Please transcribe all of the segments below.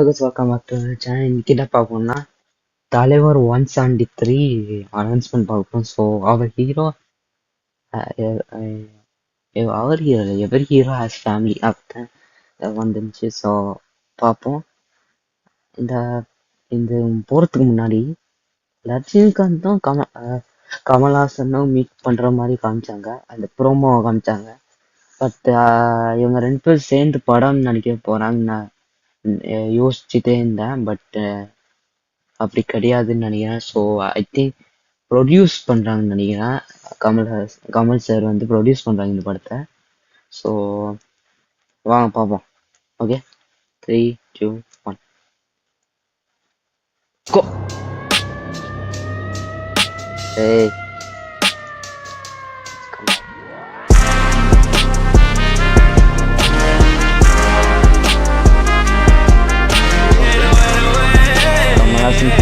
Welcome back to channel. இன்னைக்கு என்ன பார்ப்போம்னா தலைவர் 173 அனௌன்ஸ்மெண்ட் பார்ப்போம். ஸோ அவர் ஹீரோ அவர் hero ever hero has family அப்பதான் வந்துருந்துச்சு. ஸோ பார்ப்போம். இந்த இந்த போகிறதுக்கு முன்னாடி ரஜினிகாந்தும் கமல்ஹாசனும் மீட் பண்ணுற மாதிரி காமிச்சாங்க, அந்த ப்ரோமோ காமிச்சாங்க. பட் இவங்க ரெண்டு பேரும் சேர்ந்து படம் நடிக்க போகிறாங்கன்னு நான் யோசிச்சுட்டே இருந்தேன். பட் அப்படி கிடையாதுன்னு நினைக்கிறேன். ஸோ ஐ திங்க் ப்ரொடியூஸ் பண்ணுறாங்கன்னு நினைக்கிறேன். கமல் சார் வந்து ப்ரொடியூஸ் பண்ணுறாங்க இந்த படத்தை. ஸோ வாங்க பார்ப்போம். ஓகே, 3, 2, 1 கோ. ஏய்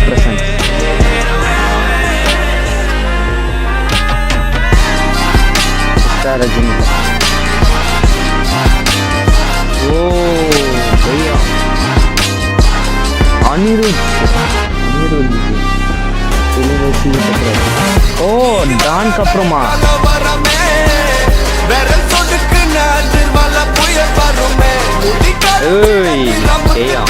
present. Rajini. Oh, भैया. अनिरुद्ध. Oh, डान कप्रमा. भैया.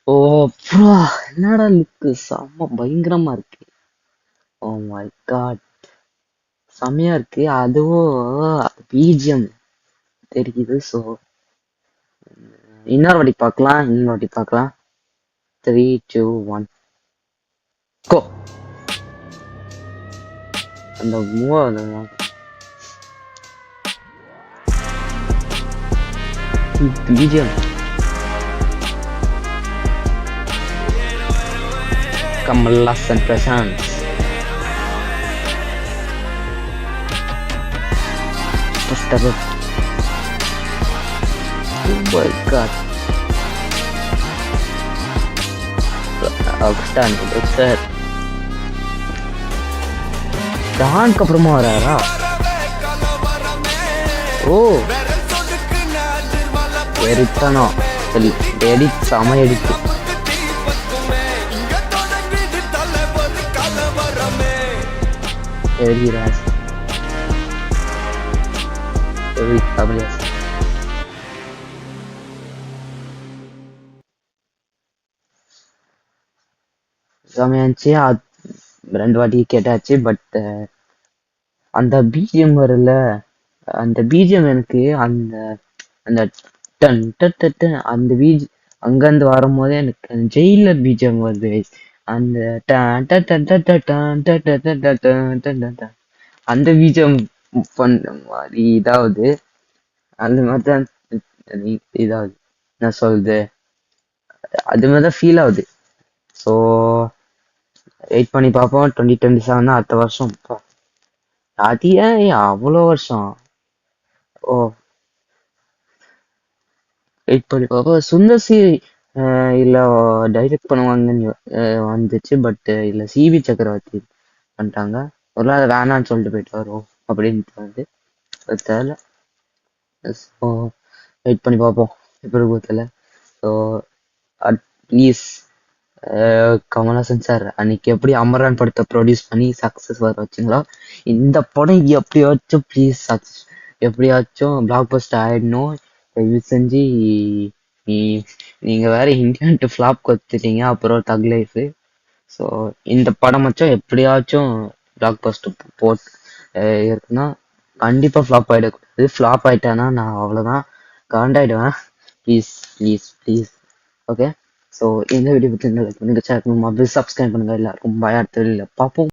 ஓ ப்ரோ, என்னடா லுக்கு செம்ம பயங்கரமா இருக்கு. ஓ மை காட், செம்மையா இருக்கு. அதுவும் பிஜிஎம் தெரியுது. ஸோ இன்னொரு வாட்டி பார்க்கலாம். 3, 2, 1 கோ. அந்த BGM Kamalas and Prashant. Stop it. Oh my god. Augustan, sir. डान का प्रोमो आ रहा है. Oh. Eritano. चलिए, edit सामा edit. Every ras. Every fabulous. சமையாச்சு ரெண்டு வாட்டி கேட்டாச்சு. பட் அந்த பிஜிஎம் வரல. அந்த பிஜிஎம் எனக்கு அந்த அந்த டன் டன் அந்த அங்கிருந்து வரும்போதே எனக்கு ஜெயிலர் பிஜிஎம் வருது. அந்த அந்த பீஜம் பண்ண மாதிரி இதாவது அந்த மாதிரிதான் இதாவது நான் சொல்றது அது மாதிரிதான் ஃபீல் ஆகுது. ஸோ வெயிட் பண்ணி பார்ப்போம். 2027 தான் அடுத்த வருஷம். அது ஏன் அவ்வளோ வருஷம்? ஓ, வெயிட் பண்ணி பார்ப்போம். சுந்தர்சி இல்ல டைரக்ட் பண்ணுவாங்கன்னு வந்துச்சு. பட் இல்ல சிபி சக்கரவர்த்தி பண்ணிட்டாங்க. ஒரு நாள் வேணான்னு சொல்லிட்டு போயிட்டு வரும் அப்படின்ட்டு வந்து தெரியல. ஸோ வெயிட் பண்ணி பார்ப்போம் எப்படி தெரியல. ஸோ ப்ளீஸ் கமல்ஹாசன் சார் அன்னைக்கு எப்படி அமரன் படத்தை ப்ரொடியூஸ் பண்ணி சக்சஸ் வர வச்சுங்களோ, இந்த படம் எப்படியாச்சும் ப்ளீஸ் சக்சஸ் எப்படியாச்சும் பிளாக் பஸ்டர் ஆயிடணும். தயவு செஞ்சு நீங்க வேற இந்தியான்ட்டு ஃபிளாப் கொடுத்துட்டீங்க, அப்புறம் தக் லைஃப். ஸோ இந்த படம் வச்சும் எப்படியாச்சும் பிளாக் பஸ்டர் போட் இருக்குன்னா கண்டிப்பா ஃபிளாப் ஆயிடக்கூடாது. ஃபிளாப் ஆயிட்டானா நான் அவ்வளோதான் காண்டாயிடுவேன். Please please please. Okay, so இந்த வீடியோ பற்றி லைக் பண்ணுங்க, ஷேர் பண்ணுங்க, சப்ஸ்கிரைப் பண்ணுங்க. எல்லாருக்கும் பாய். அடுத்த வீடியோல பார்ப்போம்.